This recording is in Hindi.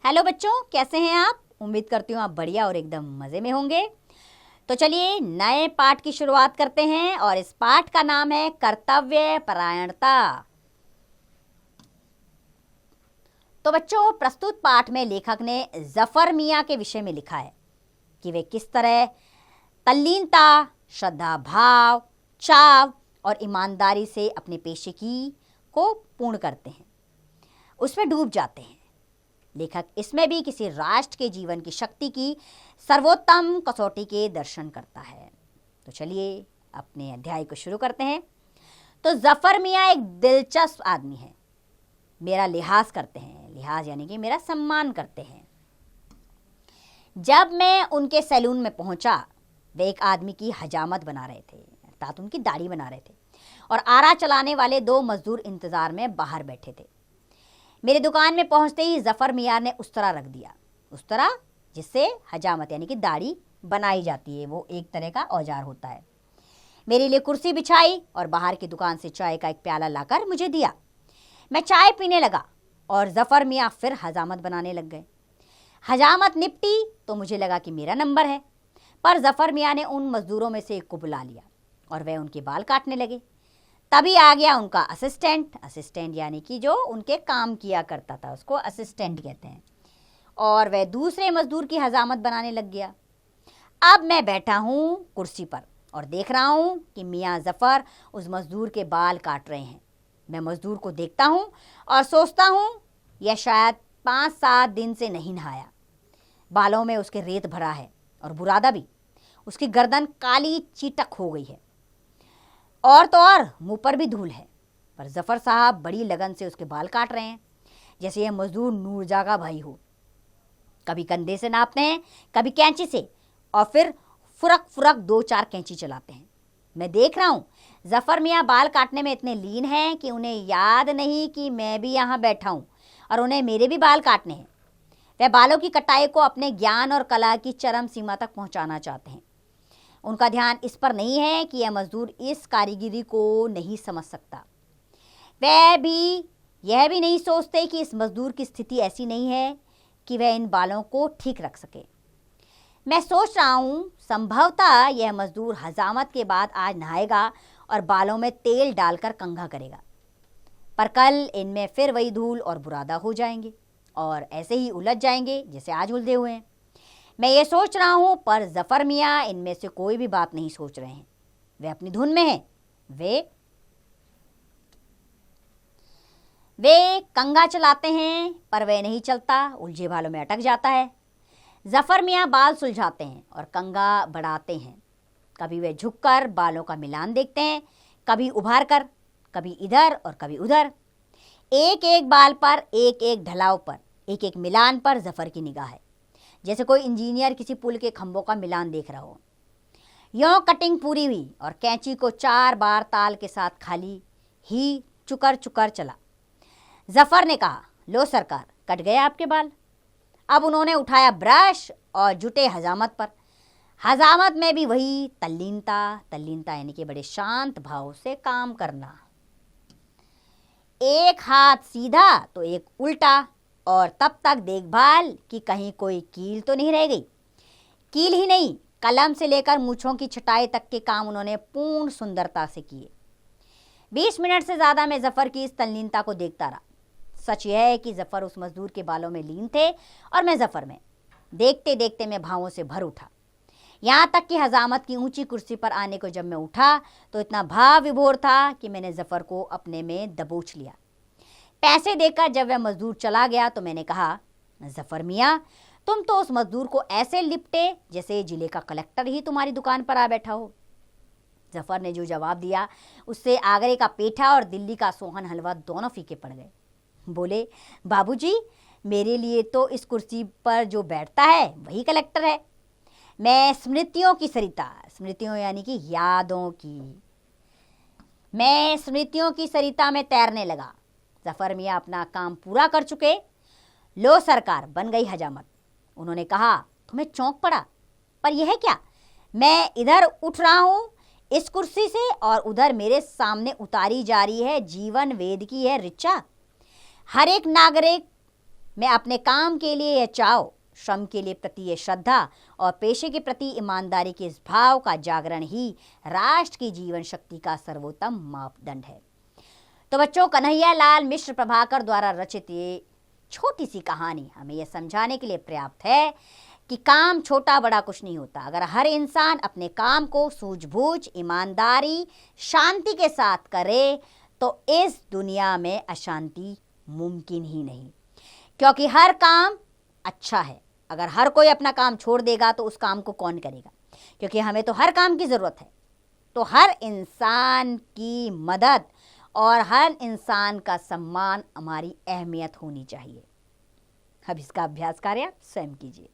हेलो बच्चों, कैसे हैं आप? उम्मीद करती हूँ आप बढ़िया और एकदम मज़े में होंगे। तो चलिए नए पाठ की शुरुआत करते हैं और इस पाठ का नाम है कर्तव्य परायणता। तो बच्चों, प्रस्तुत पाठ में लेखक ने जफर मियाँ के विषय में लिखा है कि वे किस तरह तल्लीनता, श्रद्धा भाव, चाव और ईमानदारी से अपने पेशे को पूर्ण करते हैं, उसमें डूब जाते हैं। लेखक इसमें भी किसी राष्ट्र के जीवन की शक्ति की सर्वोत्तम कसौटी के दर्शन करता है। तो चलिए अपने अध्याय को शुरू करते हैं। तो जफर मियाँ एक दिलचस्प आदमी है। मेरा लिहाज करते हैं, लिहाज यानी कि मेरा सम्मान करते हैं। जब मैं उनके सैलून में पहुंचा, वे एक आदमी की हजामत बना रहे थे, अर्थात उनकी दाढ़ी बना रहे थे, और आरा चलाने वाले 2 मजदूर इंतजार में बाहर बैठे थे। मेरी दुकान में पहुंचते ही जफर मियाँ ने उस्तरा रख दिया। उस्तरा जिससे हजामत यानी कि दाढ़ी बनाई जाती है, वो एक तरह का औजार होता है। मेरे लिए कुर्सी बिछाई और बाहर की दुकान से चाय का एक प्याला लाकर मुझे दिया। मैं चाय पीने लगा और जफर मियाँ फिर हजामत बनाने लग गए। हजामत निपटी तो मुझे लगा कि मेरा नंबर है, पर जफर मियाँ ने उन मजदूरों में से एक को बुला लिया और वह उनके बाल काटने लगे। तभी आ गया उनका असिस्टेंट यानी कि जो उनके काम किया करता था, उसको असिस्टेंट कहते हैं, और वह दूसरे मजदूर की हजामत बनाने लग गया। अब मैं बैठा हूँ कुर्सी पर और देख रहा हूँ कि मियाँ जफर उस मजदूर के बाल काट रहे हैं। मैं मजदूर को देखता हूँ और सोचता हूँ यह शायद 5-7 दिन से नहीं नहाया। बालों में उसके रेत भरा है और बुरादा भी। उसकी गर्दन काली चीटक हो गई है और तो और मुंह पर भी धूल है। पर जफर साहब बड़ी लगन से उसके बाल काट रहे हैं, जैसे यह मजदूर नूरजागा भाई हो। कभी कंधे से नापते हैं, कभी कैंची से, और फिर फुरक फुरक 2-4 कैंची चलाते हैं। मैं देख रहा हूँ जफर मियाँ बाल काटने में इतने लीन हैं कि उन्हें याद नहीं कि मैं भी यहाँ बैठा हूँ और उन्हें मेरे भी बाल काटने हैं। वह बालों की कटाई को अपने ज्ञान और कला की चरम सीमा तक पहुँचाना चाहते हैं। उनका ध्यान इस पर नहीं है कि यह मजदूर इस कारीगरी को नहीं समझ सकता। वह भी यह भी नहीं सोचते कि इस मजदूर की स्थिति ऐसी नहीं है कि वह इन बालों को ठीक रख सके। मैं सोच रहा हूँ संभवतः यह मजदूर हजामत के बाद आज नहाएगा और बालों में तेल डालकर कंघा करेगा, पर कल इनमें फिर वही धूल और बुरादा हो जाएंगे और ऐसे ही उलझ जाएंगे जैसे आज उलझे हुए हैं। मैं ये सोच रहा हूँ, पर जफर मियाँ इनमें से कोई भी बात नहीं सोच रहे हैं। वे अपनी धुन में हैं। वे कंघा चलाते हैं, पर वह नहीं चलता, उलझे बालों में अटक जाता है। जफर मियाँ बाल सुलझाते हैं और कंघा बढ़ाते हैं। कभी वे झुककर बालों का मिलान देखते हैं, कभी उभार कर, कभी इधर और कभी उधर। एक एक बाल पर, एक एक ढलाव पर, एक एक मिलान पर जफर की निगाह है, जैसे कोई इंजीनियर किसी पुल के खंभों का मिलान देख रहा हो। यों कटिंग पूरी हुई और कैंची को 4 बार ताल के साथ खाली ही चुकर चुकर चला। जफर ने कहा, लो सरकार, कट गए आपके बाल। अब उन्होंने उठाया ब्रश और जुटे हजामत पर। हजामत में भी वही तल्लीनता यानी कि बड़े शांत भाव से काम करना। एक हाथ सीधा तो एक उल्टा, और तब तक देखभाल कि कहीं कोई कील तो नहीं रह गई। कील ही नहीं, कलम से लेकर मूंछों की छटाई तक के काम उन्होंने पूर्ण सुंदरता से किए। 20 मिनट से ज़्यादा मैं जफर की इस तल्लीनता को देखता रहा। सच यह है कि जफर उस मजदूर के बालों में लीन थे और मैं जफर में। देखते देखते मैं भावों से भर उठा, यहाँ तक कि हजामत की ऊंची कुर्सी पर आने को जब मैं उठा तो इतना भाव विभोर था कि मैंने जफर को अपने में दबोच लिया। पैसे देकर जब वह मजदूर चला गया तो मैंने कहा, जफर मियाँ, तुम तो उस मजदूर को ऐसे लिपटे जैसे जिले का कलेक्टर ही तुम्हारी दुकान पर आ बैठा हो। जफर ने जो जवाब दिया उससे आगरे का पेठा और दिल्ली का सोहन हलवा दोनों फीके पड़ गए। बोले, बाबूजी, मेरे लिए तो इस कुर्सी पर जो बैठता है वही कलेक्टर है। मैं स्मृतियों की सरिता, स्मृतियों यानी कि यादों की, मैं स्मृतियों की सरिता में तैरने लगा। जफर मियाँ अपना काम पूरा कर चुके। लो सरकार, बन गई हजामत। उन्होंने कहा, तुम्हें चौंक पड़ा, पर यह क्या? मैं इधर उठ रहा हूँ इस कुर्सी से और उधर मेरे सामने उतारी जा रही है जीवन वेद की है ऋचा। हर एक नागरिक मैं अपने काम के लिए यह चाव, श्रम के लिए प्रति ये श्रद्धा और पेशे के प्रति ईमानदारी के इस भाव का जागरण ही राष्ट्र की जीवन शक्ति का सर्वोत्तम मापदंड है। तो बच्चों, कन्हैया लाल मिश्र प्रभाकर द्वारा रचित ये छोटी सी कहानी हमें यह समझाने के लिए पर्याप्त है कि काम छोटा बड़ा कुछ नहीं होता। अगर हर इंसान अपने काम को सूझबूझ, ईमानदारी, शांति के साथ करे तो इस दुनिया में अशांति मुमकिन ही नहीं, क्योंकि हर काम अच्छा है। अगर हर कोई अपना काम छोड़ देगा तो उस काम को कौन करेगा, क्योंकि हमें तो हर काम की ज़रूरत है। तो हर इंसान की मदद और हर इंसान का सम्मान हमारी अहमियत होनी चाहिए। अब इसका अभ्यास कार्य स्वयं कीजिए।